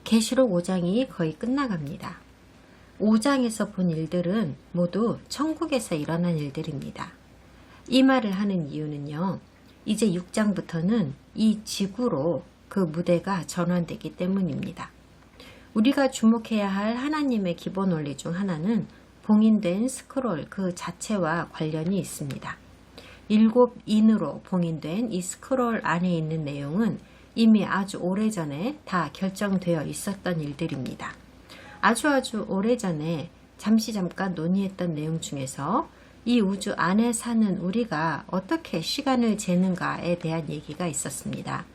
계시록 5장이 거의 끝나갑니다. 5장에서 본 일들은 모두 천국에서 일어난 일들입니다. 이 말을 하는 이유는요. 이제 6장부터는 이 지구로 그 무대가 전환되기 때문입니다. 우리가 주목해야 할 하나님의 기본 원리 중 하나는 봉인된 스크롤 그 자체와 관련이 있습니다. 7인으로 봉인된 이 스크롤 안에 있는 내용은 이미 아주 오래전에 다 결정되어 있었던 일들입니다. 아주 오래전에 잠깐 논의했던 내용 중에서 이 우주 안에 사는 우리가 어떻게 시간을 재는가에 대한 얘기가 있었습니다.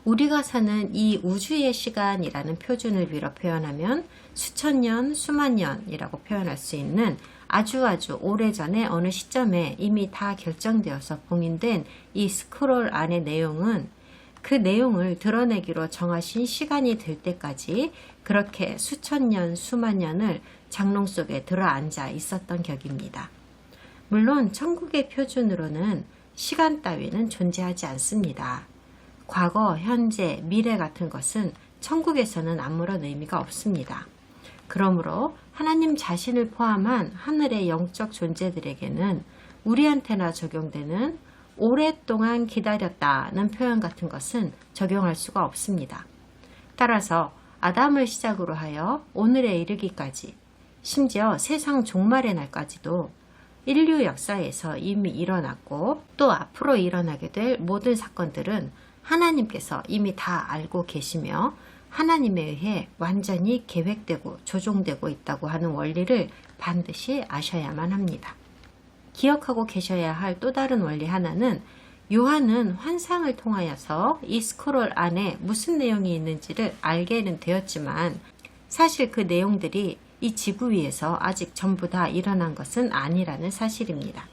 우리가 사는 이 우주의 시간이라는 표준을 빌어 표현하면 수천 년, 수만 년이라고 표현할 수 있는 아주 오래전에 어느 시점에 이미 다 결정되어서 봉인된 이 스크롤 안의 내용은 그 내용을 드러내기로 정하신 시간이 될 때까지 그렇게 수천 년, 수만 년을 장롱 속에 들어앉아 있었던 격입니다. 물론 천국의 표준으로는 시간 따위는 존재하지 않습니다. 과거, 현재, 미래 같은 것은 천국에서는 아무런 의미가 없습니다. 그러므로 하나님 자신을 포함한 하늘의 영적 존재들에게는 우리한테나 적용되는 오랫동안 기다렸다는 표현 같은 것은 적용할 수가 없습니다. 따라서 아담을 시작으로 하여 오늘에 이르기까지, 심지어 세상 종말의 날까지도 인류 역사에서 이미 일어났고 또 앞으로 일어나게 될 모든 사건들은 하나님께서 이미 다 알고 계시며 하나님에 의해 완전히 계획되고 조종되고 있다고 하는 원리를 반드시 아셔야만 합니다. 기억하고 계셔야 할 또 다른 원리 하나는 요한은 환상을 통하여서 이 스크롤 안에 무슨 내용이 있는지를 알게는 되었지만 사실 그 내용들이 이 지구 위에서 아직 전부 다 일어난 것은 아니라는 사실입니다.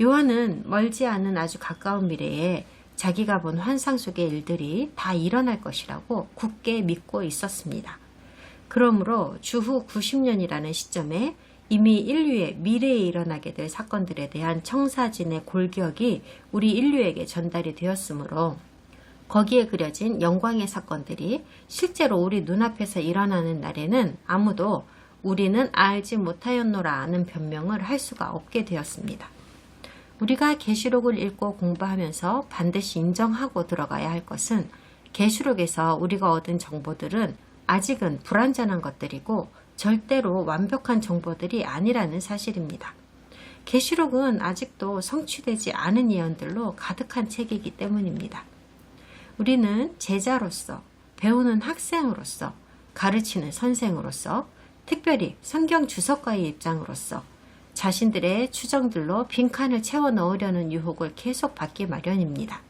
요한은 멀지 않은 아주 가까운 미래에 자기가 본 환상 속의 일들이 다 일어날 것이라고 굳게 믿고 있었습니다. 그러므로 주후 90년이라는 시점에 이미 인류의 미래에 일어나게 될 사건들에 대한 청사진의 골격이 우리 인류에게 전달이 되었으므로 거기에 그려진 영광의 사건들이 실제로 우리 눈앞에서 일어나는 날에는 아무도 우리는 알지 못하였노라는 변명을 할 수가 없게 되었습니다. 우리가 계시록을 읽고 공부하면서 반드시 인정하고 들어가야 할 것은 계시록에서 우리가 얻은 정보들은 아직은 불완전한 것들이고 절대로 완벽한 정보들이 아니라는 사실입니다. 계시록은 아직도 성취되지 않은 예언들로 가득한 책이기 때문입니다. 우리는 제자로서, 배우는 학생으로서, 가르치는 선생으로서, 특별히 성경 주석가의 입장으로서 자신들의 추정들로 빈칸을 채워 넣으려는 유혹을 계속 받기 마련입니다.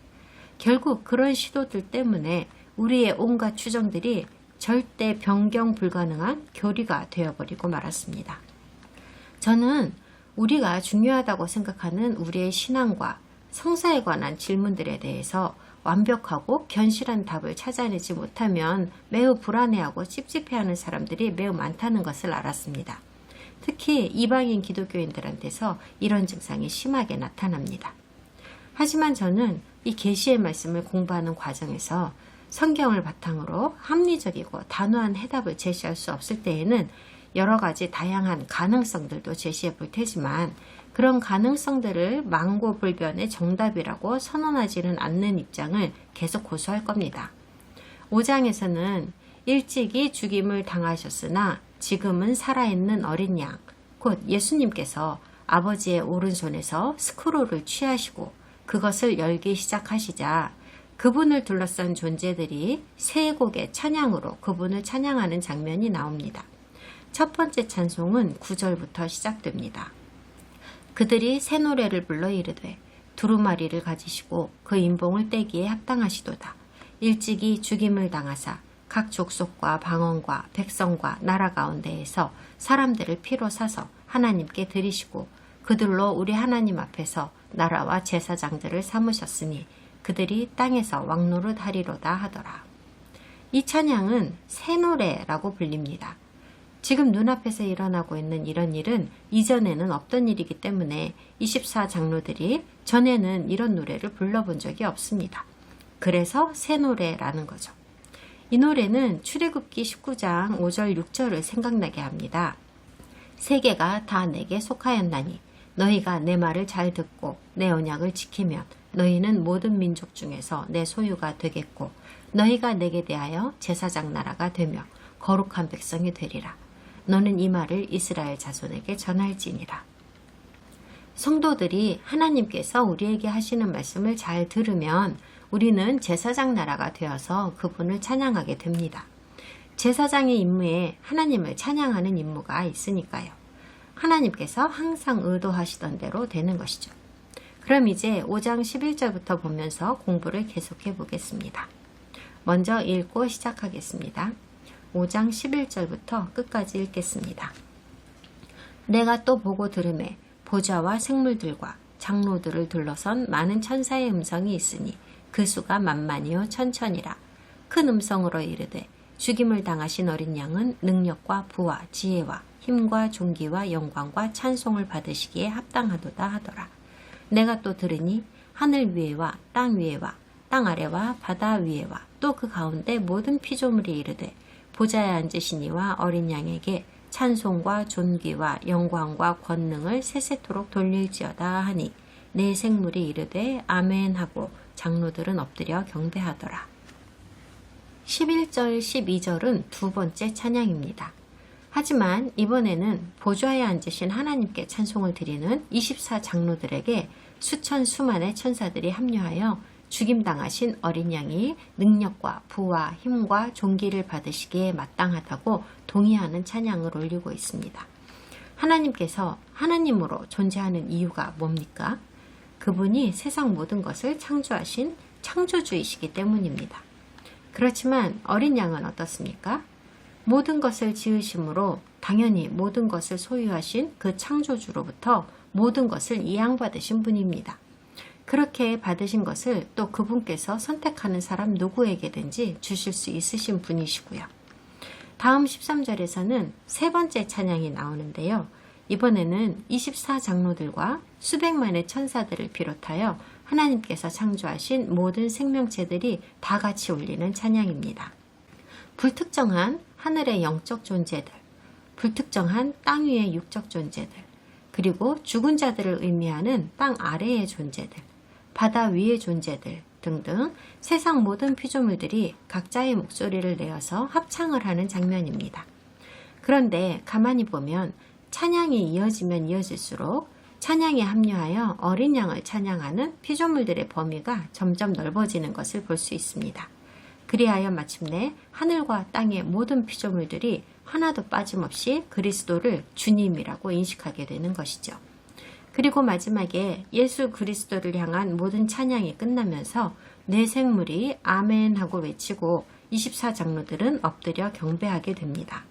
결국 그런 시도들 때문에 우리의 온갖 추정들이 절대 변경 불가능한 교리가 되어버리고 말았습니다. 저는 우리가 중요하다고 생각하는 우리의 신앙과 성사에 관한 질문들에 대해서 완벽하고 견실한 답을 찾아내지 못하면 매우 불안해하고 찝찝해하는 사람들이 매우 많다는 것을 알았습니다. 특히 이방인 기독교인들한테서 이런 증상이 심하게 나타납니다. 하지만 저는 이 계시의 말씀을 공부하는 과정에서 성경을 바탕으로 합리적이고 단호한 해답을 제시할 수 없을 때에는 여러 가지 다양한 가능성들도 제시해 볼 테지만 그런 가능성들을 망고불변의 정답이라고 선언하지는 않는 입장을 계속 고수할 겁니다. 5장에서는 일찍이 죽임을 당하셨으나 지금은 살아있는 어린 양, 곧 예수님께서 아버지의 오른손에서 스크롤을 취하시고 그것을 열기 시작하시자 그분을 둘러싼 존재들이 세 곡의 찬양으로 그분을 찬양하는 장면이 나옵니다. 첫 번째 찬송은 9절부터 시작됩니다. 그들이 새 노래를 불러 이르되 두루마리를 가지시고 그 인봉을 떼기에 합당하시도다. 일찍이 죽임을 당하사 각 족속과 방언과 백성과 나라 가운데에서 사람들을 피로 사서 하나님께 드리시고 그들로 우리 하나님 앞에서 나라와 제사장들을 삼으셨으니 그들이 땅에서 왕노릇 하리로다 하더라. 이 찬양은 새 노래라고 불립니다. 지금 눈앞에서 일어나고 있는 이런 일은 이전에는 없던 일이기 때문에 24장로들이 전에는 이런 노래를 불러본 적이 없습니다. 그래서 새 노래라는 거죠. 이 노래는 출애굽기 19장 5절 6절을 생각나게 합니다. 세계가 다 내게 속하였나니 너희가 내 말을 잘 듣고 내 언약을 지키면 너희는 모든 민족 중에서 내 소유가 되겠고 너희가 내게 대하여 제사장 나라가 되며 거룩한 백성이 되리라. 너는 이 말을 이스라엘 자손에게 전할지니라. 성도들이 하나님께서 우리에게 하시는 말씀을 잘 들으면 우리는 제사장 나라가 되어서 그분을 찬양하게 됩니다. 제사장의 임무에 하나님을 찬양하는 임무가 있으니까요. 하나님께서 항상 의도하시던 대로 되는 것이죠. 그럼 이제 5장 11절부터 보면서 공부를 계속해 보겠습니다. 먼저 읽고 시작하겠습니다. 5장 11절부터 끝까지 읽겠습니다. 내가 또 보고 들으매 보좌와 생물들과 장로들을 둘러선 많은 천사의 음성이 있으니 그 수가 만만이요 천천이라. 큰 음성으로 이르되 죽임을 당하신 어린 양은 능력과 부와 지혜와 힘과 존귀와 영광과 찬송을 받으시기에 합당하도다 하더라. 내가 또 들으니 하늘 위에와 땅 위에와 땅 아래와 바다 위에와 또 그 가운데 모든 피조물이 이르되 보좌에 앉으신 이와 어린 양에게 찬송과 존귀와 영광과 권능을 세세토록 돌릴지어다 하니 내 생물이 이르되 아멘 하고 장로들은 엎드려 경배하더라. 11절 12절은 두 번째 찬양입니다. 하지만 이번에는 보좌에 앉으신 하나님께 찬송을 드리는 24장로들에게 수천 수만의 천사들이 합류하여 죽임당하신 어린 양이 능력과 부와 힘과 존귀를 받으시기에 마땅하다고 동의하는 찬양을 올리고 있습니다. 하나님께서 하나님으로 존재하는 이유가 뭡니까? 그분이 세상 모든 것을 창조하신 창조주이시기 때문입니다. 그렇지만 어린 양은 어떻습니까? 모든 것을 지으심으로 당연히 모든 것을 소유하신 그 창조주로부터 모든 것을 이양받으신 분입니다. 그렇게 받으신 것을 또 그분께서 선택하는 사람 누구에게든지 주실 수 있으신 분이시고요. 다음 13절에서는 세 번째 찬양이 나오는데요. 이번에는 24장로들과 수백만의 천사들을 비롯하여 하나님께서 창조하신 모든 생명체들이 다 같이 올리는 찬양입니다. 불특정한 하늘의 영적 존재들, 불특정한 땅 위의 육적 존재들, 그리고 죽은 자들을 의미하는 땅 아래의 존재들, 바다 위의 존재들 등등 세상 모든 피조물들이 각자의 목소리를 내어서 합창을 하는 장면입니다. 그런데 가만히 보면 찬양이 이어지면 이어질수록 찬양에 합류하여 어린 양을 찬양하는 피조물들의 범위가 점점 넓어지는 것을 볼 수 있습니다. 그리하여 마침내 하늘과 땅의 모든 피조물들이 하나도 빠짐없이 그리스도를 주님이라고 인식하게 되는 것이죠. 그리고 마지막에 예수 그리스도를 향한 모든 찬양이 끝나면서 내 생물이 아멘 하고 외치고 24장로들은 엎드려 경배하게 됩니다.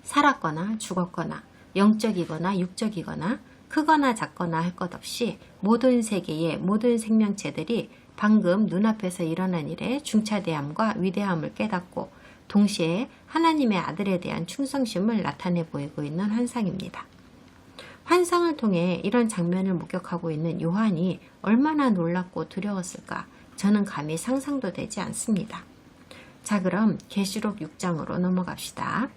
살았거나 죽었거나 영적이거나 육적이거나 크거나 작거나 할 것 없이 모든 세계의 모든 생명체들이 방금 눈앞에서 일어난 일의 중차대함과 위대함을 깨닫고 동시에 하나님의 아들에 대한 충성심을 나타내 보이고 있는 환상입니다. 환상을 통해 이런 장면을 목격하고 있는 요한이 얼마나 놀랍고 두려웠을까 저는 감히 상상도 되지 않습니다. 자, 그럼 계시록 6장으로 넘어갑시다.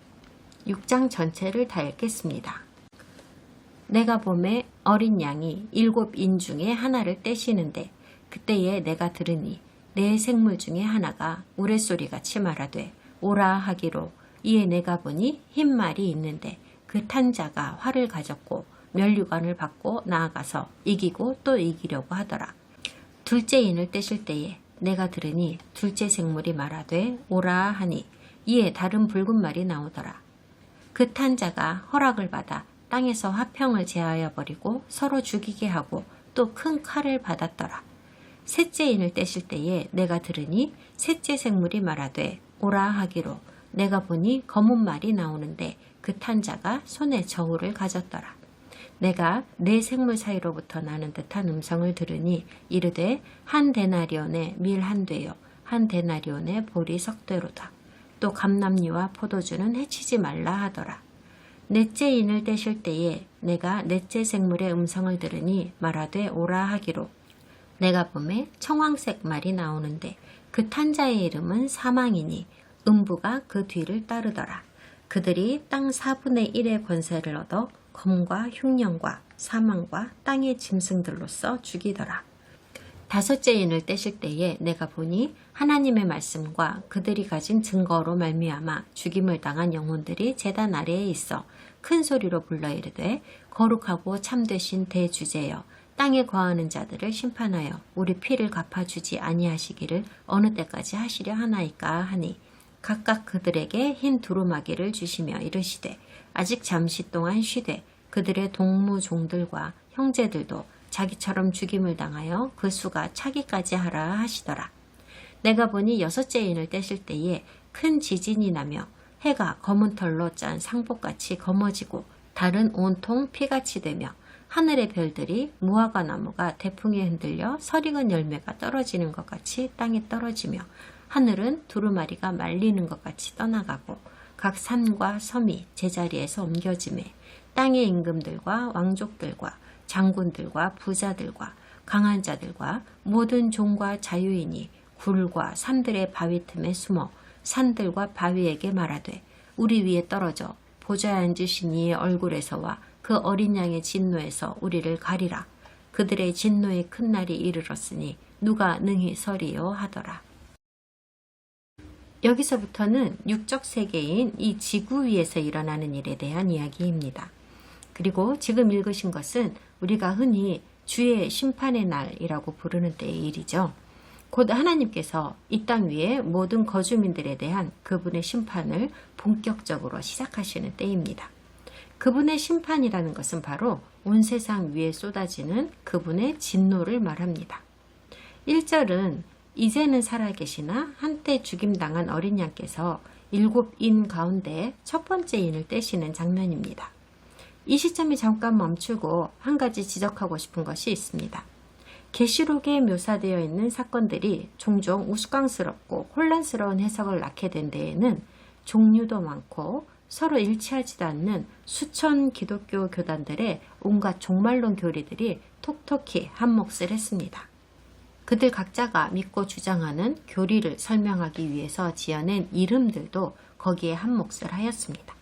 6장 전체를 다 읽겠습니다. 내가 보매 어린 양이 7인 중에 하나를 떼시는데 그때에 내가 들으니 내 생물 중에 하나가 우레소리같이 말하되 오라 하기로 이에 내가 보니 흰 말이 있는데 그 탄 자가 활을 가졌고 면류관을 받고 나아가서 이기고 또 이기려고 하더라. 둘째 인을 떼실 때에 내가 들으니 둘째 생물이 말하되 오라 하니 이에 다른 붉은 말이 나오더라. 그 탄 자가 허락을 받아 땅에서 화평을 제하여 버리고 서로 죽이게 하고 또 큰 칼을 받았더라. 셋째 인을 떼실 때에 내가 들으니 셋째 생물이 말하되 오라 하기로 내가 보니 검은 말이 나오는데 그 탄 자가 손에 저울을 가졌더라. 내가 네 생물 사이로부터 나는 듯한 음성을 들으니 이르되 한 데나리온의 밀 한 되요 한 데나리온의 보리 석 되로다. 또 감람류와 포도주는 해치지 말라 하더라. 넷째 인을 떼실 때에 내가 넷째 생물의 음성을 들으니 말하되 오라 하기로 내가 보매 청황색 말이 나오는데 그 탄 자의 이름은 사망이니 음부가 그 뒤를 따르더라. 그들이 땅 4분의 1의 권세를 얻어 검과 흉년과 사망과 땅의 짐승들로서 죽이더라. 다섯째 인을 떼실 때에 내가 보니 하나님의 말씀과 그들이 가진 증거로 말미암아 죽임을 당한 영혼들이 제단 아래에 있어 큰 소리로 불러 이르되 거룩하고 참되신 대주제여 땅에 거하는 자들을 심판하여 우리 피를 갚아주지 아니하시기를 어느 때까지 하시려 하나이까 하니 각각 그들에게 흰 두루마기를 주시며 이르시되 아직 잠시 동안 쉬되 그들의 동무종들과 형제들도 자기처럼 죽임을 당하여 그 수가 차기까지 하라 하시더라. 내가 보니 여섯째 인을 떼실 때에 큰 지진이 나며 해가 검은 털로 짠 상복같이 검어지고 달은 온통 피같이 되며 하늘의 별들이 무화과 나무가 태풍에 흔들려 설익은 열매가 떨어지는 것 같이 땅에 떨어지며 하늘은 두루마리가 말리는 것 같이 떠나가고 각 산과 섬이 제자리에서 옮겨지매 땅의 임금들과 왕족들과 장군들과 부자들과 강한 자들과 모든 종과 자유인이 굴과 산들의 바위 틈에 숨어 산들과 바위에게 말하되 우리 위에 떨어져 보좌에 앉으신 이의 얼굴에서와 그 어린 양의 진노에서 우리를 가리라. 그들의 진노의 큰 날이 이르렀으니 누가 능히 서리요 하더라. 여기서부터는 육적 세계인 이 지구 위에서 일어나는 일에 대한 이야기입니다. 그리고 지금 읽으신 것은 우리가 흔히 주의 심판의 날이라고 부르는 때의 일이죠. 곧 하나님께서 이 땅 위의 모든 거주민들에 대한 그분의 심판을 본격적으로 시작하시는 때입니다. 그분의 심판이라는 것은 바로 온 세상 위에 쏟아지는 그분의 진노를 말합니다. 1절은 이제는 살아계시나 한때 죽임당한 어린 양께서 7인 가운데 첫 번째 인을 떼시는 장면입니다. 이 시점에 잠깐 멈추고 한 가지 지적하고 싶은 것이 있습니다. 계시록에 묘사되어 있는 사건들이 종종 우스꽝스럽고 혼란스러운 해석을 낳게 된 데에는 종류도 많고 서로 일치하지도 않는 수천 기독교 교단들의 온갖 종말론 교리들이 톡톡히 한몫을 했습니다. 그들 각자가 믿고 주장하는 교리를 설명하기 위해서 지어낸 이름들도 거기에 한몫을 하였습니다.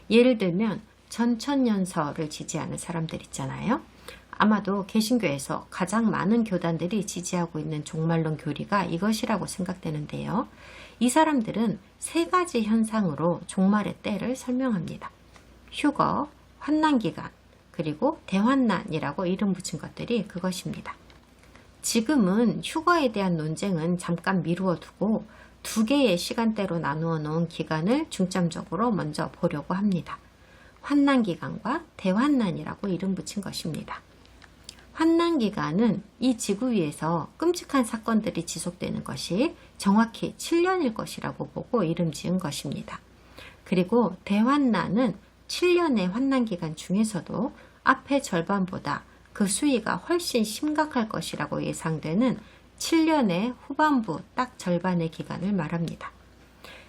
예를 들면 전천년설을 지지하는 사람들 있잖아요. 아마도 개신교에서 가장 많은 교단들이 지지하고 있는 종말론 교리가 이것이라고 생각되는데요. 이 사람들은 세 가지 현상으로 종말의 때를 설명합니다. 휴거, 환난기간, 그리고 대환난이라고 이름 붙인 것들이 그것입니다. 지금은 휴거에 대한 논쟁은 잠깐 미루어 두고 두 개의 시간대로 나누어 놓은 기간을 중점적으로 먼저 보려고 합니다. 환난기간과 대환난이라고 이름 붙인 것입니다. 환난기간은 이 지구 위에서 끔찍한 사건들이 지속되는 것이 정확히 7년일 것이라고 보고 이름 지은 것입니다. 그리고 대환난은 7년의 환난기간 중에서도 앞의 절반보다 그 수위가 훨씬 심각할 것이라고 예상되는 7년의 후반부 딱 절반의 기간을 말합니다.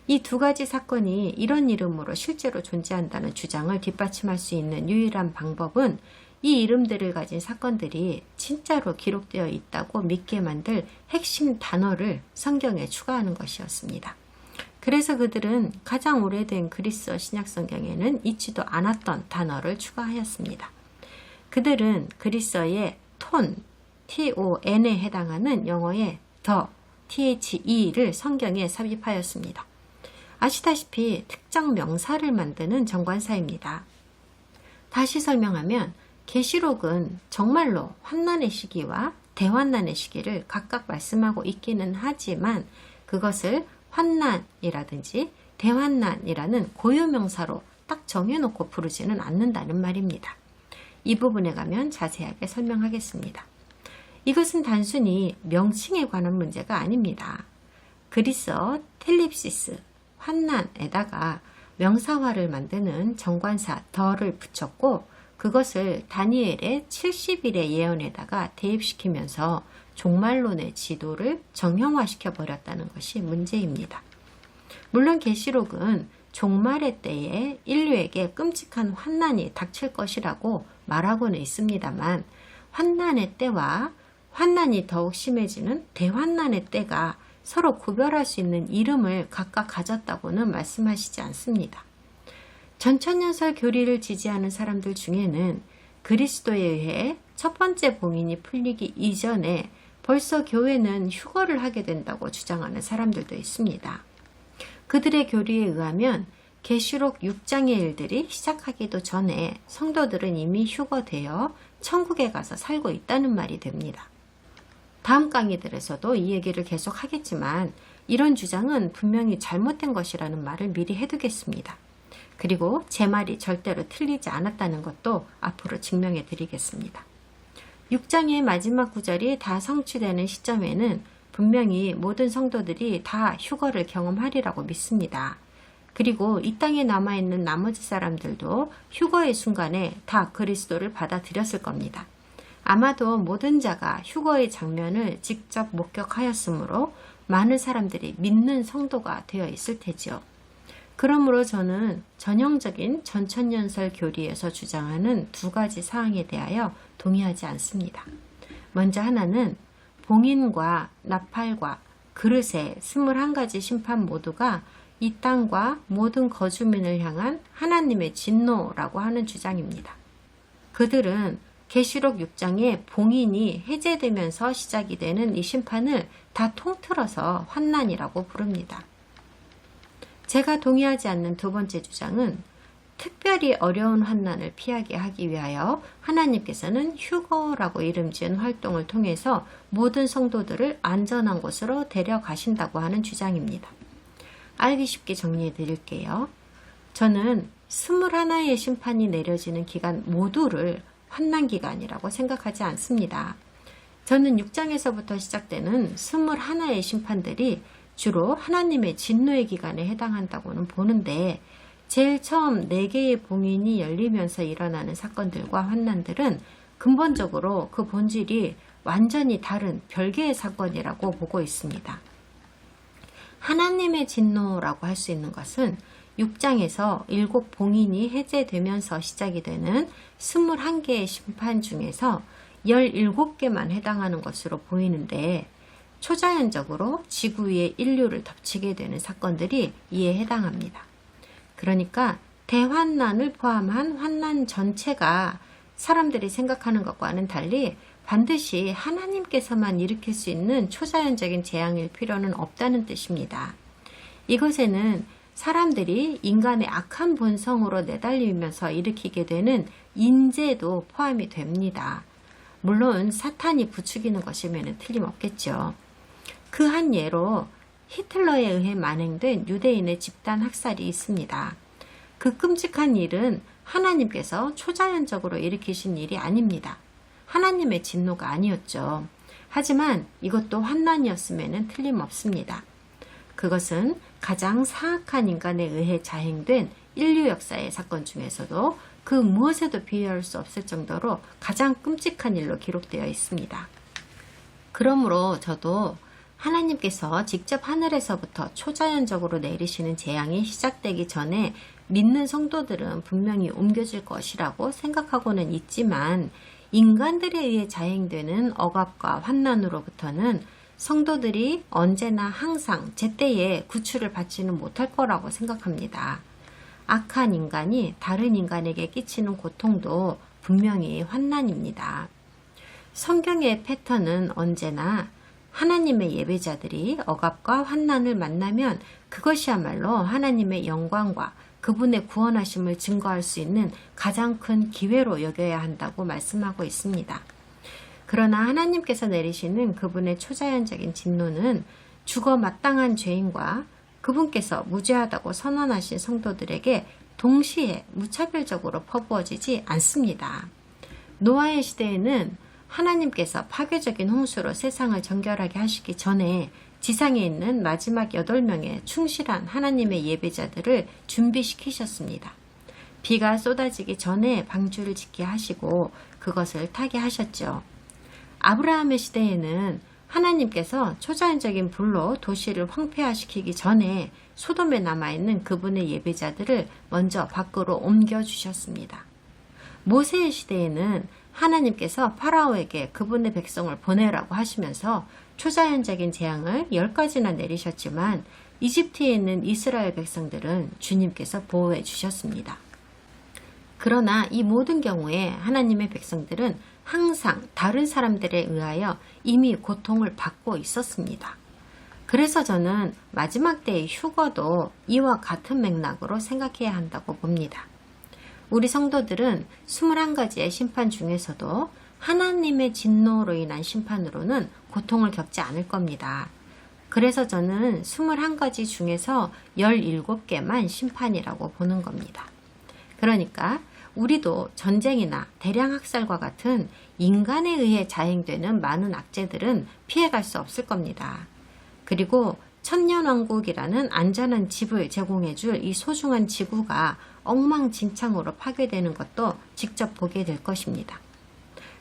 이 두 가지 사건이 이런 이름으로 실제로 존재한다는 주장을 뒷받침할 수 있는 유일한 방법은 이 이름들을 가진 사건들이 진짜로 기록되어 있다고 믿게 만들 핵심 단어를 성경에 추가하는 것이었습니다. 그래서 그들은 가장 오래된 그리스어 신약 성경에는 있지도 않았던 단어를 추가하였습니다. 그들은 그리스어의 톤, ton에 해당하는 영어의 the를 성경에 삽입하였습니다. 아시다시피 특정 명사를 만드는 정관사입니다. 다시 설명하면 계시록은 정말로 환난의 시기와 대환난의 시기를 각각 말씀하고 있기는 하지만 그것을 환난이라든지 대환난이라는 고유명사로 딱 정해놓고 부르지는 않는다는 말입니다. 이 부분에 가면 자세하게 설명하겠습니다. 이것은 단순히 명칭에 관한 문제가 아닙니다. 그리스어 텔립시스, 환난에다가 명사화를 만드는 정관사 더를 붙였고 그것을 다니엘의 70일의 예언에다가 대입시키면서 종말론의 지도를 정형화시켜 버렸다는 것이 문제입니다. 물론 계시록은 종말의 때에 인류에게 끔찍한 환난이 닥칠 것이라고 말하고는 있습니다만 환난의 때와 환난이 더욱 심해지는 대환난의 때가 서로 구별할 수 있는 이름을 각각 가졌다고는 말씀하시지 않습니다. 전천년설 교리를 지지하는 사람들 중에는 그리스도에 의해 첫 번째 봉인이 풀리기 이전에 벌써 교회는 휴거를 하게 된다고 주장하는 사람들도 있습니다. 그들의 교리에 의하면 계시록 6장의 일들이 시작하기도 전에 성도들은 이미 휴거되어 천국에 가서 살고 있다는 말이 됩니다. 다음 강의들에서도 이 얘기를 계속 하겠지만 이런 주장은 분명히 잘못된 것이라는 말을 미리 해두겠습니다. 그리고 제 말이 절대로 틀리지 않았다는 것도 앞으로 증명해 드리겠습니다. 6장의 마지막 구절이 다 성취되는 시점에는 분명히 모든 성도들이 다 휴거를 경험하리라고 믿습니다. 그리고 이 땅에 남아있는 나머지 사람들도 휴거의 순간에 다 그리스도를 받아들였을 겁니다. 아마도 모든 자가 휴거의 장면을 직접 목격하였으므로 많은 사람들이 믿는 성도가 되어 있을 테지요. 그러므로 저는 전형적인 전천년설 교리에서 주장하는 두 가지 사항에 대하여 동의하지 않습니다. 먼저 하나는 봉인과 나팔과 그릇의 21가지 심판 모두가 이 땅과 모든 거주민을 향한 하나님의 진노라고 하는 주장입니다. 그들은 계시록 6장에 봉인이 해제되면서 시작이 되는 이 심판을 다 통틀어서 환난이라고 부릅니다. 제가 동의하지 않는 두 번째 주장은 특별히 어려운 환난을 피하게 하기 위하여 하나님께서는 휴거라고 이름 지은 활동을 통해서 모든 성도들을 안전한 곳으로 데려가신다고 하는 주장입니다. 알기 쉽게 정리해 드릴게요. 저는 21의 심판이 내려지는 기간 모두를 환난 기간이라고 생각하지 않습니다. 저는 6장에서부터 시작되는 21의 심판들이 주로 하나님의 진노의 기간에 해당한다고는 보는데 제일 처음 4개의 봉인이 열리면서 일어나는 사건들과 환난들은 근본적으로 그 본질이 완전히 다른 별개의 사건이라고 보고 있습니다. 하나님의 진노라고 할 수 있는 것은 6장에서 7 봉인이 해제되면서 시작이 되는 21개의 심판 중에서 17개만 해당하는 것으로 보이는데 초자연적으로 지구 위에 인류를 덮치게 되는 사건들이 이에 해당합니다. 그러니까 대환난을 포함한 환난 전체가 사람들이 생각하는 것과는 달리 반드시 하나님께서만 일으킬 수 있는 초자연적인 재앙일 필요는 없다는 뜻입니다. 이것에는 사람들이 인간의 악한 본성으로 내달리면서 일으키게 되는 인재도 포함이 됩니다. 물론 사탄이 부추기는 것이면 틀림없겠죠. 그 한 예로 히틀러에 의해 만행된 유대인의 집단 학살이 있습니다. 그 끔찍한 일은 하나님께서 초자연적으로 일으키신 일이 아닙니다. 하나님의 진노가 아니었죠. 하지만 이것도 환난이었음에는 틀림없습니다. 그것은 가장 사악한 인간에 의해 자행된 인류 역사의 사건 중에서도 그 무엇에도 비교할 수 없을 정도로 가장 끔찍한 일로 기록되어 있습니다. 그러므로 저도 하나님께서 직접 하늘에서부터 초자연적으로 내리시는 재앙이 시작되기 전에 믿는 성도들은 분명히 옮겨질 것이라고 생각하고는 있지만 인간들에 의해 자행되는 억압과 환난으로부터는 성도들이 언제나 항상 제때에 구출을 받지는 못할 거라고 생각합니다. 악한 인간이 다른 인간에게 끼치는 고통도 분명히 환난입니다. 성경의 패턴은 언제나 하나님의 예배자들이 억압과 환난을 만나면 그것이야말로 하나님의 영광과 그분의 구원하심을 증거할 수 있는 가장 큰 기회로 여겨야 한다고 말씀하고 있습니다. 그러나 하나님께서 내리시는 그분의 초자연적인 진노는 죽어 마땅한 죄인과 그분께서 무죄하다고 선언하신 성도들에게 동시에 무차별적으로 퍼부어지지 않습니다. 노아의 시대에는 하나님께서 파괴적인 홍수로 세상을 정결하게 하시기 전에 지상에 있는 마지막 8명의 충실한 하나님의 예배자들을 준비시키셨습니다. 비가 쏟아지기 전에 방주를 짓게 하시고 그것을 타게 하셨죠. 아브라함의 시대에는 하나님께서 초자연적인 불로 도시를 황폐화시키기 전에 소돔에 남아있는 그분의 예배자들을 먼저 밖으로 옮겨주셨습니다. 모세의 시대에는 하나님께서 파라오에게 그분의 백성을 보내라고 하시면서 초자연적인 재앙을 10가지나 내리셨지만 이집트에 있는 이스라엘 백성들은 주님께서 보호해 주셨습니다. 그러나 이 모든 경우에 하나님의 백성들은 항상 다른 사람들에 의하여 이미 고통을 받고 있었습니다. 그래서 저는 마지막 때의 휴거도 이와 같은 맥락으로 생각해야 한다고 봅니다. 우리 성도들은 21가지의 심판 중에서도 하나님의 진노로 인한 심판으로는 고통을 겪지 않을 겁니다. 그래서 저는 21가지 중에서 17개만 심판이라고 보는 겁니다. 그러니까 우리도 전쟁이나 대량학살과 같은 인간에 의해 자행되는 많은 악재들은 피해갈 수 없을 겁니다. 그리고 천년왕국이라는 안전한 집을 제공해줄 이 소중한 지구가 엉망진창으로 파괴되는 것도 직접 보게 될 것입니다.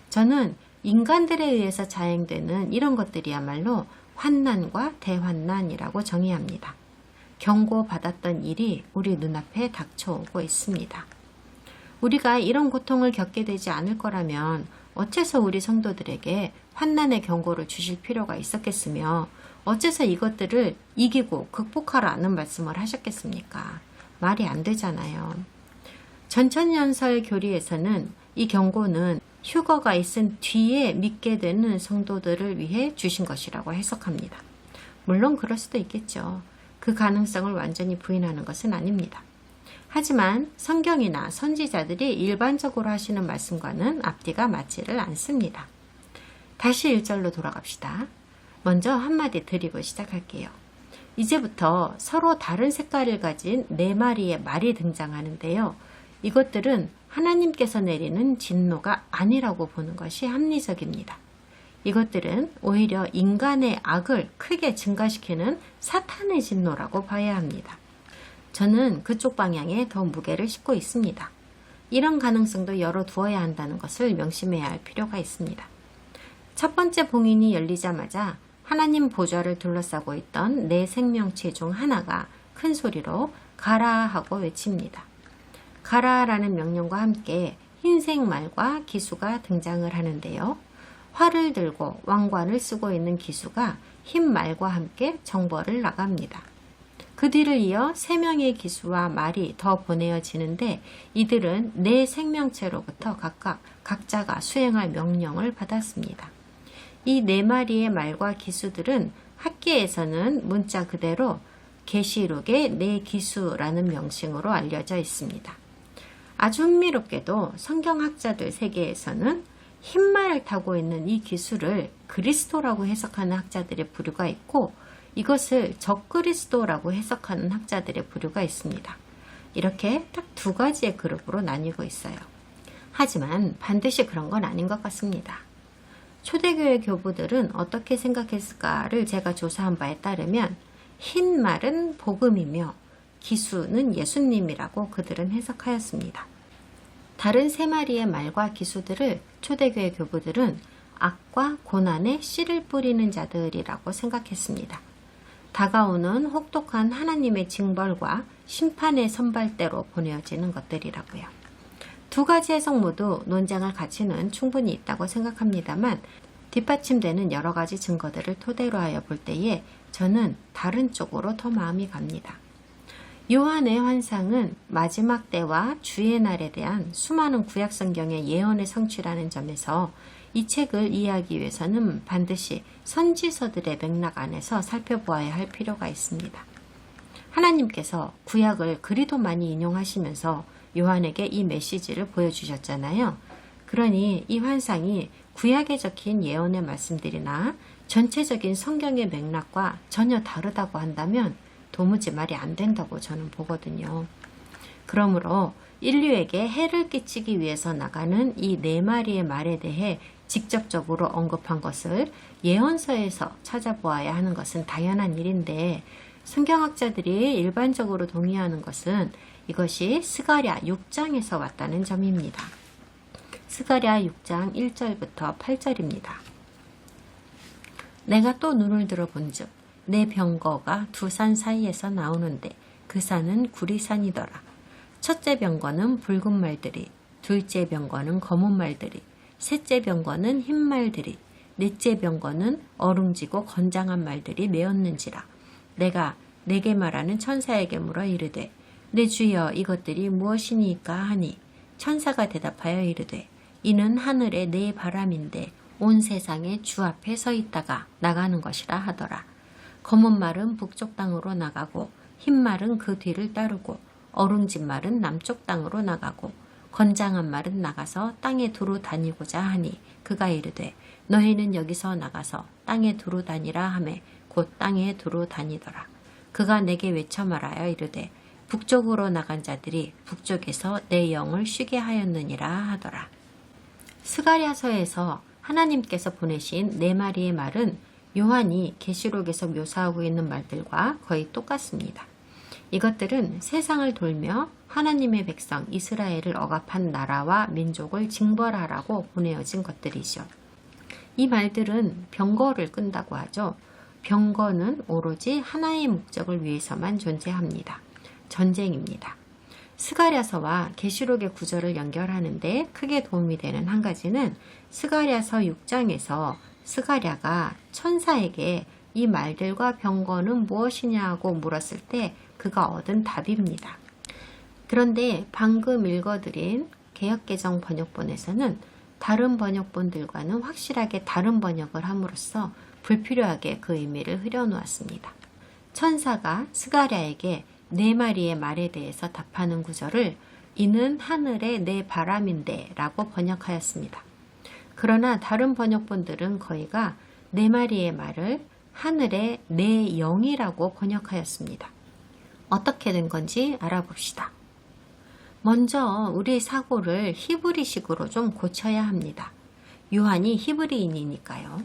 저는 인간들에 의해서 자행되는 이런 것들이야말로 환난과 대환난이라고 정의합니다. 경고받았던 일이 우리 눈앞에 닥쳐오고 있습니다. 우리가 이런 고통을 겪게 되지 않을 거라면 어째서 우리 성도들에게 환난의 경고를 주실 필요가 있었겠으며 어째서 이것들을 이기고 극복하라는 말씀을 하셨겠습니까? 말이 안 되잖아요. 전천연설 교리에서는 이 경고는 휴거가 있은 뒤에 믿게 되는 성도들을 위해 주신 것이라고 해석합니다. 물론 그럴 수도 있겠죠. 그 가능성을 완전히 부인하는 것은 아닙니다. 하지만 성경이나 선지자들이 일반적으로 하시는 말씀과는 앞뒤가 맞지를 않습니다. 다시 1절로 돌아갑시다. 먼저 한마디 드리고 시작할게요. 이제부터 서로 다른 색깔을 가진 4마리의 말이 등장하는데요. 이것들은 하나님께서 내리는 진노가 아니라고 보는 것이 합리적입니다. 이것들은 오히려 인간의 악을 크게 증가시키는 사탄의 진노라고 봐야 합니다. 저는 그쪽 방향에 더 무게를 싣고 있습니다. 이런 가능성도 열어두어야 한다는 것을 명심해야 할 필요가 있습니다. 첫 번째 봉인이 열리자마자 하나님 보좌를 둘러싸고 있던 4생명체 중 하나가 큰 소리로 가라 하고 외칩니다. 가라라는 명령과 함께 흰색 말과 기수가 등장을 하는데요. 활을 들고 왕관을 쓰고 있는 기수가 흰 말과 함께 정벌을 나갑니다. 그 뒤를 이어 3명의 기수와 말이 더 보내어지는데 이들은 4생명체로부터 각자가 수행할 명령을 받았습니다. 이 4마리의 말과 기수들은 학계에서는 문자 그대로 계시록의 4기수라는 명칭으로 알려져 있습니다. 아주 흥미롭게도 성경학자들 세계에서는 흰 말을 타고 있는 이 기수를 그리스도라고 해석하는 학자들의 부류가 있고 이것을 적그리스도라고 해석하는 학자들의 부류가 있습니다. 이렇게 딱 2가지의 그룹으로 나뉘고 있어요. 하지만 반드시 그런 건 아닌 것 같습니다. 초대교회 교부들은 어떻게 생각했을까를 제가 조사한 바에 따르면 흰 말은 복음이며 기수는 예수님이라고 그들은 해석하였습니다. 다른 3마리의 말과 기수들을 초대교회 교부들은 악과 고난에 씨를 뿌리는 자들이라고 생각했습니다. 다가오는 혹독한 하나님의 징벌과 심판의 선발대로 보내어지는 것들이라고요. 2가지 해석 모두 논쟁할 가치는 충분히 있다고 생각합니다만 뒷받침되는 여러 가지 증거들을 토대로 하여 볼 때에 저는 다른 쪽으로 더 마음이 갑니다. 요한의 환상은 마지막 때와 주의 날에 대한 수많은 구약성경의 예언의 성취라는 점에서 이 책을 이해하기 위해서는 반드시 선지서들의 맥락 안에서 살펴보아야 할 필요가 있습니다. 하나님께서 구약을 그리도 많이 인용하시면서 요한에게 이 메시지를 보여주셨잖아요. 그러니 이 환상이 구약에 적힌 예언의 말씀들이나 전체적인 성경의 맥락과 전혀 다르다고 한다면 도무지 말이 안 된다고 저는 보거든요. 그러므로 인류에게 해를 끼치기 위해서 나가는 이 4마리의 말에 대해 직접적으로 언급한 것을 예언서에서 찾아보아야 하는 것은 당연한 일인데 성경학자들이 일반적으로 동의하는 것은 이것이 스가랴 6장에서 왔다는 점입니다. 스가랴 6장 1절부터 8절입니다. 내가 또 눈을 들어본즉 내 병거가 2산 사이에서 나오는데 그 산은 구리산이더라. 첫째 병거는 붉은 말들이, 둘째 병거는 검은 말들이, 셋째 병거는 흰 말들이, 넷째 병거는 어룽지고 건장한 말들이 메었는지라. 내가 내게 말하는 천사에게 물어 이르되 내 주여 이것들이 무엇이니까 하니 천사가 대답하여 이르되 이는 하늘의 내 바람인데 온 세상에 주 앞에 서 있다가 나가는 것이라 하더라. 검은 말은 북쪽 땅으로 나가고 흰 말은 그 뒤를 따르고 어룽진 말은 남쪽 땅으로 나가고 건장한 말은 나가서 땅에 두루 다니고자 하니 그가 이르되 너희는 여기서 나가서 땅에 두루 다니라 하매 곧 땅에 두루 다니더라. 그가 내게 외쳐 말하여 이르되 북쪽으로 나간 자들이 북쪽에서 내 영을 쉬게 하였느니라 하더라. 스가랴서에서 하나님께서 보내신 네 마리의 말은 요한이 계시록에서 묘사하고 있는 말들과 거의 똑같습니다. 이것들은 세상을 돌며 하나님의 백성 이스라엘을 억압한 나라와 민족을 징벌하라고 보내어진 것들이죠. 이 말들은 병거를 끈다고 하죠. 병거는 오로지 하나의 목적을 위해서만 존재합니다. 전쟁입니다. 스가랴서와 계시록의 구절을 연결하는데 크게 도움이 되는 한 가지는 스가랴서 6장에서 스가랴가 천사에게 이 말들과 병거는 무엇이냐고 물었을 때 그가 얻은 답입니다. 그런데 방금 읽어드린 개역개정 번역본에서는 다른 번역본들과는 확실하게 다른 번역을 함으로써 불필요하게 그 의미를 흐려놓았습니다. 천사가 스가랴에게 네 마리의 말에 대해서 답하는 구절을 이는 하늘의 내 바람인데 라고 번역하였습니다. 그러나 다른 번역본들은 거의가 네 마리의 말을 하늘의 내 영이라고 번역하였습니다. 어떻게 된 건지 알아봅시다. 먼저 우리의 사고를 히브리식으로 좀 고쳐야 합니다. 요한이 히브리인이니까요.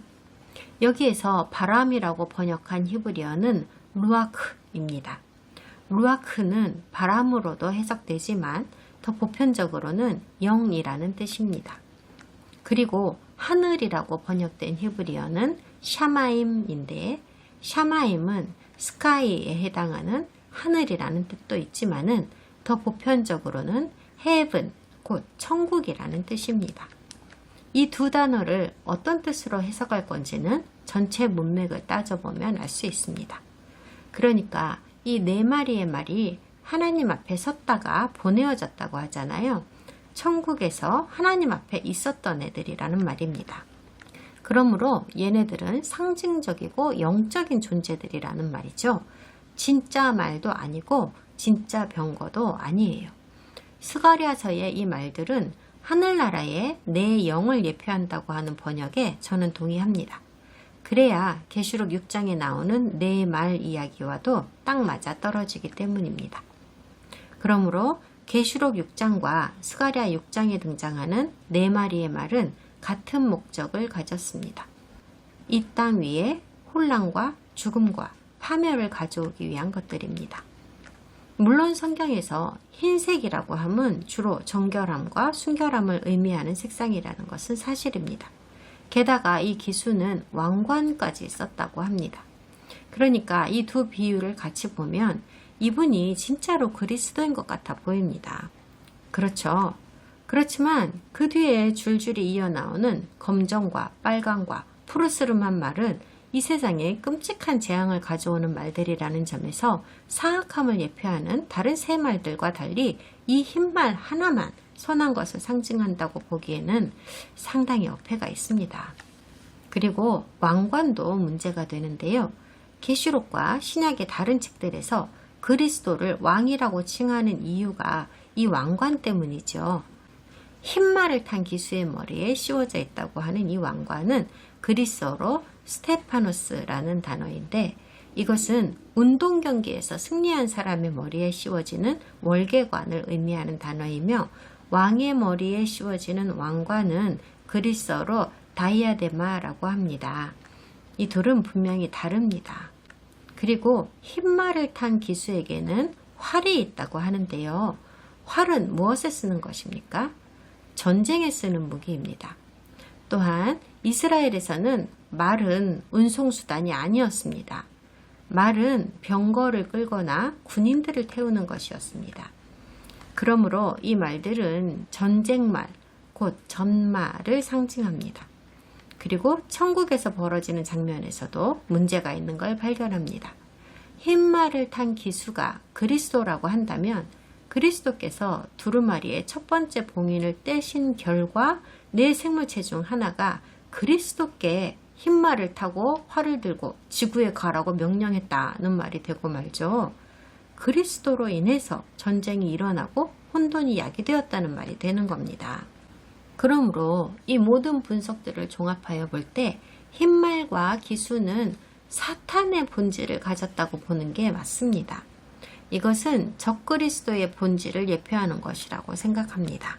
여기에서 바람이라고 번역한 히브리어는 루아크입니다. 루아크는 바람으로도 해석되지만 더 보편적으로는 영이라는 뜻입니다. 그리고 하늘이라고 번역된 히브리어는 샤마임인데 샤마임은 스카이에 해당하는 하늘이라는 뜻도 있지만은 더 보편적으로는 heaven, 곧 천국이라는 뜻입니다. 이 두 단어를 어떤 뜻으로 해석할 건지는 전체 문맥을 따져보면 알 수 있습니다. 그러니까 이 네 마리의 말이 하나님 앞에 섰다가 보내어졌다고 하잖아요. 천국에서 하나님 앞에 있었던 애들이라는 말입니다. 그러므로 얘네들은 상징적이고 영적인 존재들이라는 말이죠. 진짜 말도 아니고 진짜 병거도 아니에요. 스가랴서의 이 말들은 하늘나라의 내 영을 예표한다고 하는 번역에 저는 동의합니다. 그래야 계시록 6장에 나오는 네 말 이야기와도 딱 맞아 떨어지기 때문입니다. 그러므로 계시록 6장과 스가랴 6장에 등장하는 네 마리의 말은 같은 목적을 가졌습니다. 이 땅 위에 혼란과 죽음과 파멸을 가져오기 위한 것들입니다. 물론 성경에서 흰색이라고 함은 주로 정결함과 순결함을 의미하는 색상이라는 것은 사실입니다. 게다가 이 기수는 왕관까지 썼다고 합니다. 그러니까 이 두 비유를 같이 보면 이분이 진짜로 그리스도인 것 같아 보입니다. 그렇죠. 그렇지만 그 뒤에 줄줄이 이어나오는 검정과 빨강과 푸르스름한 말은 이 세상에 끔찍한 재앙을 가져오는 말들이라는 점에서 사악함을 예표하는 다른 세 말들과 달리 이 흰말 하나만 선한 것을 상징한다고 보기에는 상당히 어폐가 있습니다. 그리고 왕관도 문제가 되는데요. 계시록과 신약의 다른 책들에서 그리스도를 왕이라고 칭하는 이유가 이 왕관 때문이죠. 흰말을 탄 기수의 머리에 씌워져 있다고 하는 이 왕관은 그리스어로 스테파노스라는 단어인데 이것은 운동 경기에서 승리한 사람의 머리에 씌워지는 월계관을 의미하는 단어이며 왕의 머리에 씌워지는 왕관은 그리스어로 다이아데마라고 합니다. 이 둘은 분명히 다릅니다. 그리고 흰말을 탄 기수에게는 활이 있다고 하는데요. 활은 무엇에 쓰는 것입니까? 전쟁에 쓰는 무기입니다. 또한 이스라엘에서는 말은 운송수단이 아니었습니다. 말은 병거를 끌거나 군인들을 태우는 것이었습니다. 그러므로 이 말들은 전쟁말, 곧 전말을 상징합니다. 그리고 천국에서 벌어지는 장면에서도 문제가 있는 걸 발견합니다. 흰 말을 탄 기수가 그리스도라고 한다면 그리스도께서 두루마리의 첫 번째 봉인을 떼신 결과 네 생물체 중 하나가 그리스도께 흰 말을 타고 활을 들고 지구에 가라고 명령했다는 말이 되고 말죠. 그리스도로 인해서 전쟁이 일어나고 혼돈이 야기되었다는 말이 되는 겁니다. 그러므로 이 모든 분석들을 종합하여 볼 때 흰말과 기수는 사탄의 본질을 가졌다고 보는 게 맞습니다. 이것은 적그리스도의 본질을 예표하는 것이라고 생각합니다.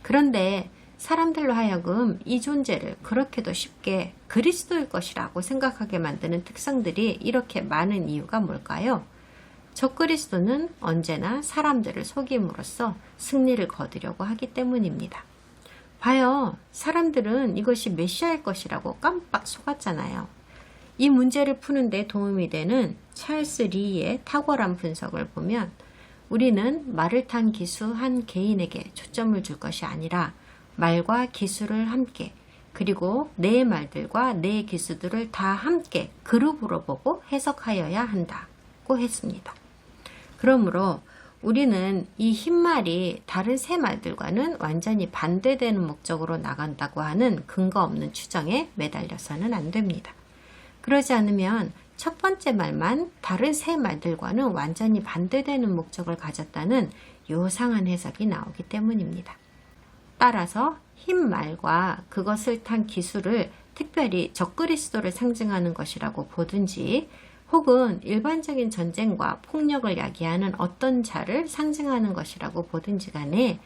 그런데 사람들로 하여금 이 존재를 그렇게도 쉽게 그리스도일 것이라고 생각하게 만드는 특성들이 이렇게 많은 이유가 뭘까요? 적그리스도는 언제나 사람들을 속임으로써 승리를 거두려고 하기 때문입니다. 봐요. 사람들은 이것이 메시아일 것이라고 깜빡 속았잖아요. 이 문제를 푸는 데 도움이 되는 찰스 리의 탁월한 분석을 보면 우리는 말을 탄 기수 한 개인에게 초점을 줄 것이 아니라 말과 기수를 함께 그리고 내 말들과 내 기수들을 다 함께 그룹으로 보고 해석하여야 한다고 했습니다. 그러므로 우리는 이 흰말이 다른 세 말들과는 완전히 반대되는 목적으로 나간다고 하는 근거 없는 추정에 매달려서는 안 됩니다. 그러지 않으면 첫 번째 말만 다른 세 말들과는 완전히 반대되는 목적을 가졌다는 요상한 해석이 나오기 때문입니다. 따라서 흰 말과 그것을 탄 기수를 특별히 적그리스도를 상징하는 것이라고 보든지 혹은 일반적인 전쟁과 폭력을 야기하는 어떤 자를 상징하는 것이라고 보든지 간에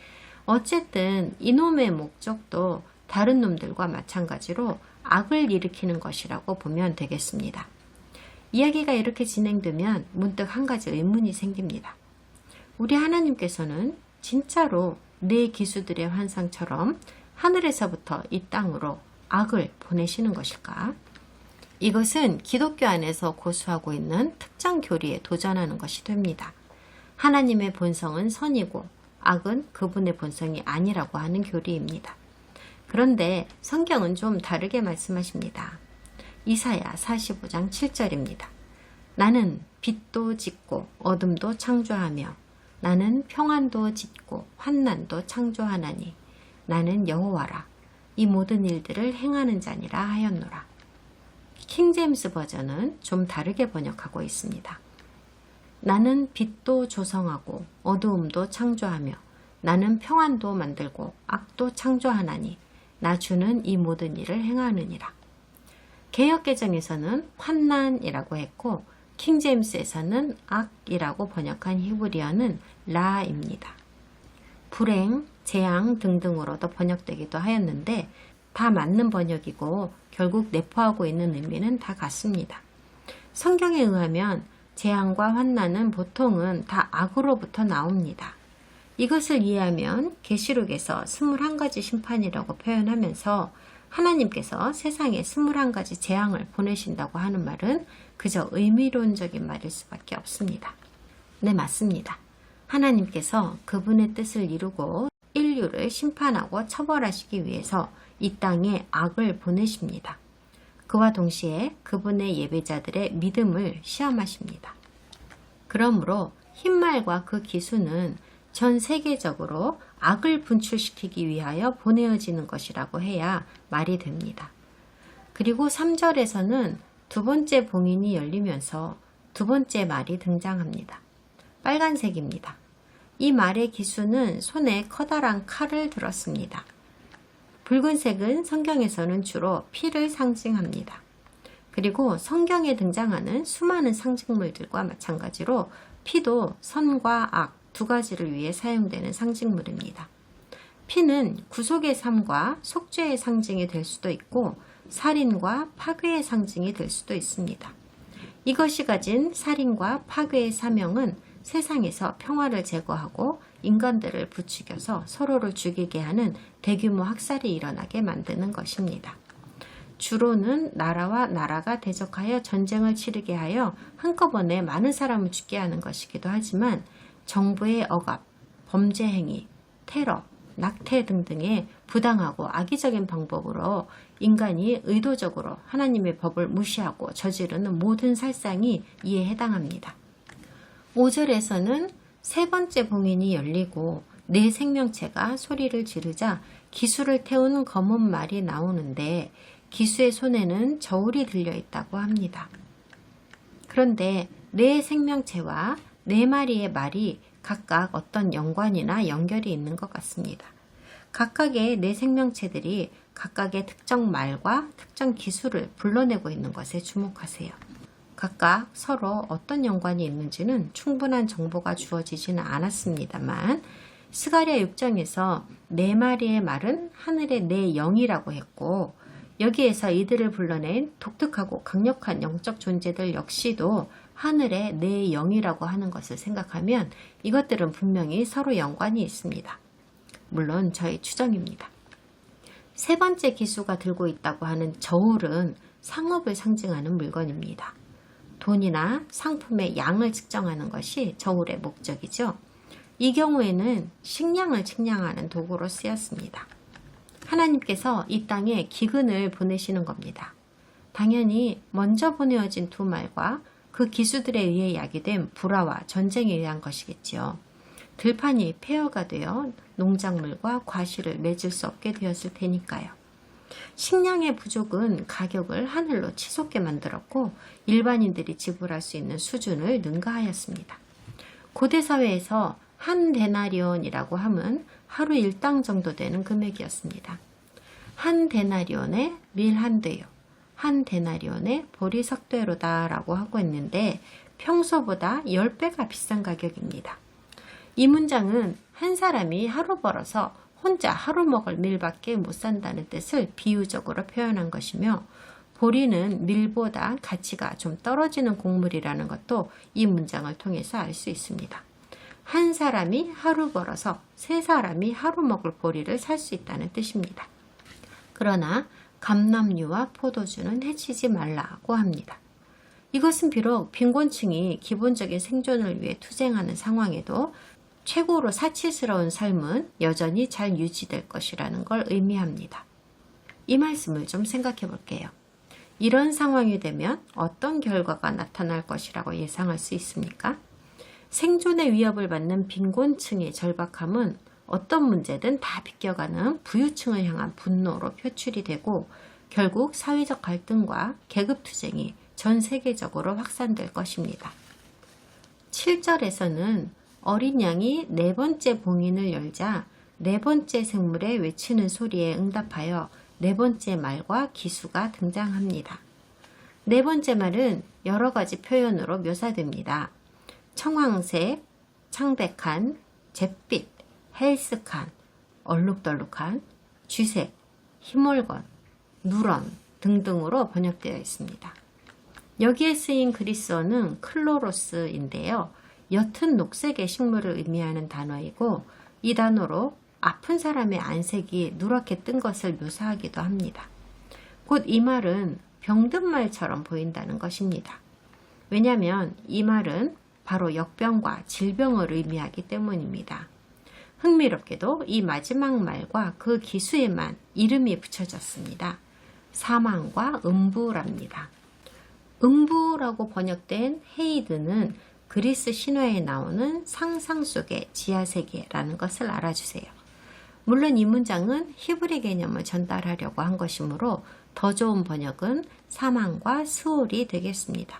어쨌든 이놈의 목적도 다른 놈들과 마찬가지로 악을 일으키는 것이라고 보면 되겠습니다. 이야기가 이렇게 진행되면 문득 한 가지 의문이 생깁니다. 우리 하나님께서는 진짜로 내 기수들의 환상처럼 하늘에서부터 이 땅으로 악을 보내시는 것일까? 이것은 기독교 안에서 고수하고 있는 특정 교리에 도전하는 것이 됩니다. 하나님의 본성은 선이고 악은 그분의 본성이 아니라고 하는 교리입니다. 그런데 성경은 좀 다르게 말씀하십니다. 이사야 45장 7절입니다. 나는 빛도 짓고 어둠도 창조하며 나는 평안도 짓고 환난도 창조하나니 나는 여호와라 이 모든 일들을 행하는 자니라 하였노라. 킹제임스 버전은 좀 다르게 번역하고 있습니다. 나는 빛도 조성하고 어두움도 창조하며 나는 평안도 만들고 악도 창조하나니 나 주는 이 모든 일을 행하느니라. 개역개정에서는 환난이라고 했고 킹제임스에서는 악이라고 번역한 히브리어는 라입니다. 불행, 재앙 등등으로도 번역되기도 하였는데 다 맞는 번역이고 결국 내포하고 있는 의미는 다 같습니다. 성경에 의하면 재앙과 환난은 보통은 다 악으로부터 나옵니다. 이것을 이해하면 계시록에서 21가지 심판이라고 표현하면서 하나님께서 세상에 21가지 재앙을 보내신다고 하는 말은 그저 의미론적인 말일 수밖에 없습니다. 네, 맞습니다. 하나님께서 그분의 뜻을 이루고 인류를 심판하고 처벌하시기 위해서 이 땅에 악을 보내십니다. 그와 동시에 그분의 예배자들의 믿음을 시험하십니다. 그러므로 흰말과 그 기수는 전 세계적으로 악을 분출시키기 위하여 보내어지는 것이라고 해야 말이 됩니다. 그리고 3절에서는 두 번째 봉인이 열리면서 두 번째 말이 등장합니다. 빨간색입니다. 이 말의 기수는 손에 커다란 칼을 들었습니다. 붉은색은 성경에서는 주로 피를 상징합니다. 그리고 성경에 등장하는 수많은 상징물들과 마찬가지로 피도 선과 악 두 가지를 위해 사용되는 상징물입니다. 피는 구속의 삶과 속죄의 상징이 될 수도 있고 살인과 파괴의 상징이 될 수도 있습니다. 이것이 가진 살인과 파괴의 사명은 세상에서 평화를 제거하고 인간들을 부추겨서 서로를 죽이게 하는 대규모 학살이 일어나게 만드는 것입니다. 주로는 나라와 나라가 대적하여 전쟁을 치르게 하여 한꺼번에 많은 사람을 죽게 하는 것이기도 하지만 정부의 억압, 범죄 행위, 테러, 낙태 등등의 부당하고 악의적인 방법으로 인간이 의도적으로 하나님의 법을 무시하고 저지르는 모든 살상이 이에 해당합니다. 5절에서는 세 번째 봉인이 열리고 네 생명체가 소리를 지르자 기수를 태운 검은 말이 나오는데 기수의 손에는 저울이 들려있다고 합니다. 그런데 네 생명체와 네 마리의 말이 각각 어떤 연관이나 연결이 있는 것 같습니다. 각각의 네 생명체들이 각각의 특정 말과 특정 기수를 불러내고 있는 것에 주목하세요. 각각 서로 어떤 연관이 있는지는 충분한 정보가 주어지지는 않았습니다만 스가랴 6장에서 네 마리의 말은 하늘의 네 영이라고 했고 여기에서 이들을 불러낸 독특하고 강력한 영적 존재들 역시도 하늘의 네 영이라고 하는 것을 생각하면 이것들은 분명히 서로 연관이 있습니다. 물론 저의 추정입니다. 세 번째 기수가 들고 있다고 하는 저울은 상업을 상징하는 물건입니다. 돈이나 상품의 양을 측정하는 것이 저울의 목적이죠. 이 경우에는 식량을 측량하는 도구로 쓰였습니다. 하나님께서 이 땅에 기근을 보내시는 겁니다. 당연히 먼저 보내어진 두 말과 그 기수들에 의해 야기된 불화와 전쟁에 의한 것이겠지요. 들판이 폐허가 되어 농작물과 과실을 맺을 수 없게 되었을 테니까요. 식량의 부족은 가격을 하늘로 치솟게 만들었고 일반인들이 지불할 수 있는 수준을 능가하였습니다. 고대 사회에서 한 데나리온이라고 함은 하루 일당 정도 되는 금액이었습니다. 한 데나리온에 밀 한 되요, 한 데나리온에 보리 석 되로다 라고 하고 있는데 평소보다 10배가 비싼 가격입니다. 이 문장은 한 사람이 하루 벌어서 혼자 하루 먹을 밀밖에 못 산다는 뜻을 비유적으로 표현한 것이며 보리는 밀보다 가치가 좀 떨어지는 곡물이라는 것도 이 문장을 통해서 알 수 있습니다. 한 사람이 하루 벌어서 세 사람이 하루 먹을 보리를 살 수 있다는 뜻입니다. 그러나 감람류와 포도주는 해치지 말라고 합니다. 이것은 비록 빈곤층이 기본적인 생존을 위해 투쟁하는 상황에도 최고로 사치스러운 삶은 여전히 잘 유지될 것이라는 걸 의미합니다. 이 말씀을 좀 생각해 볼게요. 이런 상황이 되면 어떤 결과가 나타날 것이라고 예상할 수 있습니까? 생존의 위협을 받는 빈곤층의 절박함은 어떤 문제든 다 비껴가는 부유층을 향한 분노로 표출이 되고 결국 사회적 갈등과 계급투쟁이 전 세계적으로 확산될 것입니다. 7절에서는 어린 양이 네 번째 봉인을 열자 네 번째 생물의 외치는 소리에 응답하여 네 번째 말과 기수가 등장합니다. 네 번째 말은 여러 가지 표현으로 묘사됩니다. 청황색, 창백한, 잿빛, 헬스칸, 얼룩덜룩한, 쥐색, 희몰건, 누런 등등으로 번역되어 있습니다. 여기에 쓰인 그리스어는 클로로스인데요. 옅은 녹색의 식물을 의미하는 단어이고 이 단어로 아픈 사람의 안색이 누렇게 뜬 것을 묘사하기도 합니다. 곧 이 말은 병든 말처럼 보인다는 것입니다. 왜냐하면 이 말은 바로 역병과 질병을 의미하기 때문입니다. 흥미롭게도 이 마지막 말과 그 기수에만 이름이 붙여졌습니다. 사망과 음부랍니다. 음부라고 번역된 헤이드는 그리스 신화에 나오는 상상 속의 지하세계라는 것을 알아주세요. 물론 이 문장은 히브리 개념을 전달하려고 한 것이므로 더 좋은 번역은 사망과 스올이 되겠습니다.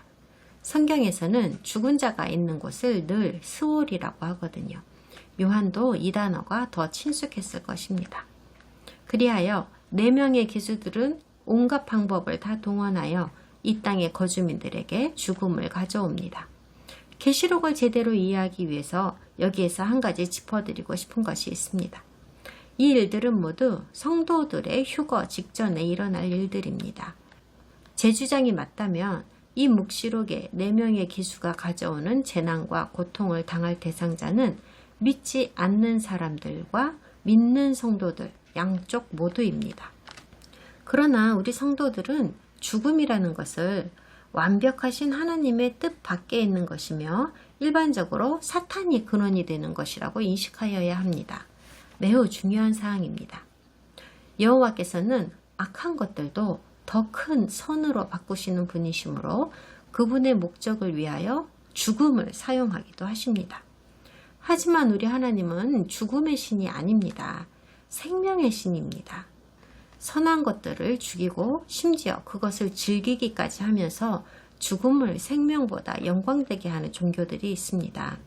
성경에서는 죽은 자가 있는 곳을 늘 스올이라고 하거든요. 요한도 이 단어가 더 친숙했을 것입니다. 그리하여 4명의 기수들은 온갖 방법을 다 동원하여 이 땅의 거주민들에게 죽음을 가져옵니다. 계시록을 제대로 이해하기 위해서 여기에서 한 가지 짚어드리고 싶은 것이 있습니다. 이 일들은 모두 성도들의 휴거 직전에 일어날 일들입니다. 제 주장이 맞다면 이 묵시록에 4명의 기수가 가져오는 재난과 고통을 당할 대상자는 믿지 않는 사람들과 믿는 성도들 양쪽 모두입니다. 그러나 우리 성도들은 죽음이라는 것을 완벽하신 하나님의 뜻 밖에 있는 것이며 일반적으로 사탄이 근원이 되는 것이라고 인식하여야 합니다. 매우 중요한 사항입니다. 여호와께서는 악한 것들도 더 큰 선으로 바꾸시는 분이시므로 그분의 목적을 위하여 죽음을 사용하기도 하십니다. 하지만 우리 하나님은 죽음의 신이 아닙니다. 생명의 신입니다. 선한 것들을 죽이고 심지어 그것을 즐기기까지 하면서 죽음을 생명보다 영광되게 하는 종교들이 있습니다.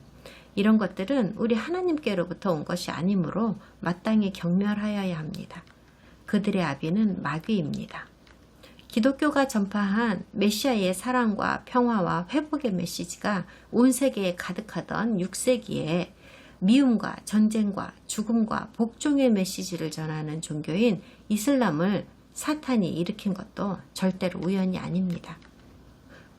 이런 것들은 우리 하나님께로부터 온 것이 아니므로 마땅히 경멸하여야 합니다. 그들의 아비는 마귀입니다. 기독교가 전파한 메시아의 사랑과 평화와 회복의 메시지가 온 세계에 가득하던 6세기에 미움과 전쟁과 죽음과 복종의 메시지를 전하는 종교인 이슬람을 사탄이 일으킨 것도 절대로 우연이 아닙니다.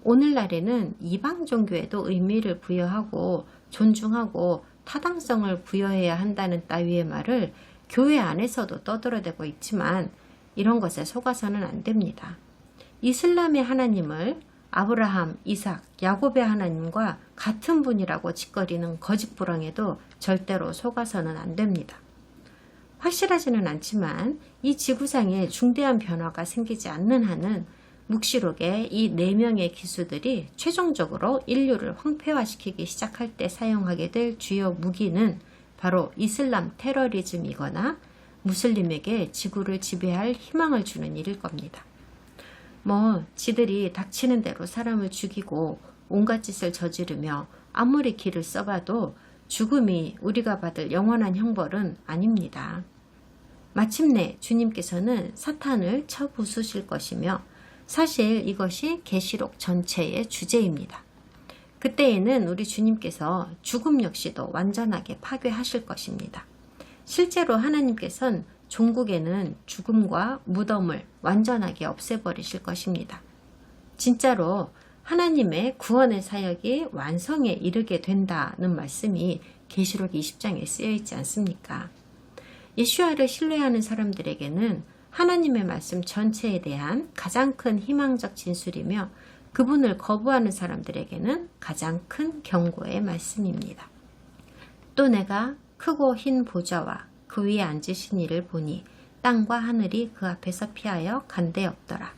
오늘날에는 이방 종교에도 의미를 부여하고 존중하고 타당성을 부여해야 한다는 따위의 말을 교회 안에서도 떠들어대고 있지만 이런 것에 속아서는 안 됩니다. 이슬람의 하나님을 아브라함, 이삭, 야곱의 하나님과 같은 분이라고 짓거리는 거짓부렁에도 절대로 속아서는 안 됩니다. 확실하지는 않지만 이 지구상에 중대한 변화가 생기지 않는 한은 묵시록의 이 4명의 기수들이 최종적으로 인류를 황폐화시키기 시작할 때 사용하게 될 주요 무기는 바로 이슬람 테러리즘이거나 무슬림에게 지구를 지배할 희망을 주는 일일 겁니다. 지들이 닥치는 대로 사람을 죽이고 온갖 짓을 저지르며 아무리 기를 써봐도 죽음이 우리가 받을 영원한 형벌은 아닙니다. 마침내 주님께서는 사탄을 쳐부수실 것이며 사실 이것이 계시록 전체의 주제입니다. 그때에는 우리 주님께서 죽음 역시도 완전하게 파괴하실 것입니다. 실제로 하나님께서는 종국에는 죽음과 무덤을 완전하게 없애버리실 것입니다. 진짜로 하나님의 구원의 사역이 완성에 이르게 된다는 말씀이 계시록 20장에 쓰여 있지 않습니까? 예수야를 신뢰하는 사람들에게는 하나님의 말씀 전체에 대한 가장 큰 희망적 진술이며 그분을 거부하는 사람들에게는 가장 큰 경고의 말씀입니다. 또 내가 크고 흰 보좌와 그 위에 앉으신 이를 보니 땅과 하늘이 그 앞에서 피하여 간데 없더라.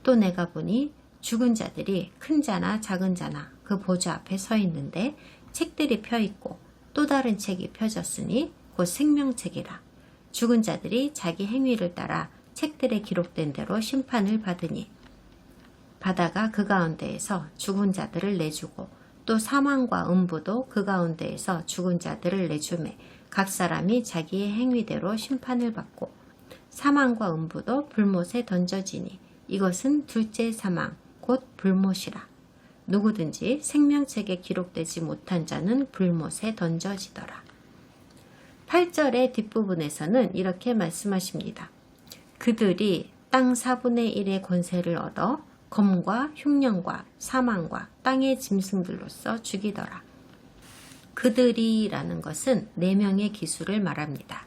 또 내가 보니 죽은 자들이 큰 자나 작은 자나 그 보좌 앞에 서 있는데 책들이 펴 있고 또 다른 책이 펴졌으니 곧 생명책이라. 죽은 자들이 자기 행위를 따라 책들에 기록된 대로 심판을 받으니 바다가 그 가운데에서 죽은 자들을 내주고 또 사망과 음부도 그 가운데에서 죽은 자들을 내주매 각 사람이 자기의 행위대로 심판을 받고 사망과 음부도 불못에 던져지니 이것은 둘째 사망 곧 불못이라. 누구든지 생명책에 기록되지 못한 자는 불못에 던져지더라. 8절의 뒷부분에서는 이렇게 말씀하십니다. 그들이 땅 4분의 1의 권세를 얻어 검과 흉년과 사망과 땅의 짐승들로서 죽이더라. 그들이라는 것은 4명의 기수를 말합니다.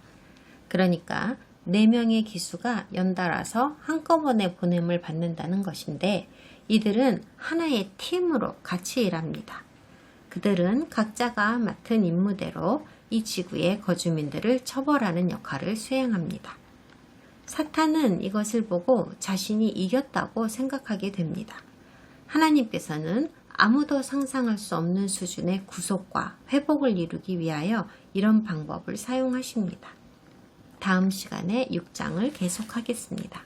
그러니까 4명의 기수가 연달아서 한꺼번에 보냄을 받는다는 것인데 이들은 하나의 팀으로 같이 일합니다. 그들은 각자가 맡은 임무대로 이 지구의 거주민들을 처벌하는 역할을 수행합니다. 사탄은 이것을 보고 자신이 이겼다고 생각하게 됩니다. 하나님께서는 아무도 상상할 수 없는 수준의 구속과 회복을 이루기 위하여 이런 방법을 사용하십니다. 다음 시간에 6장을 계속하겠습니다.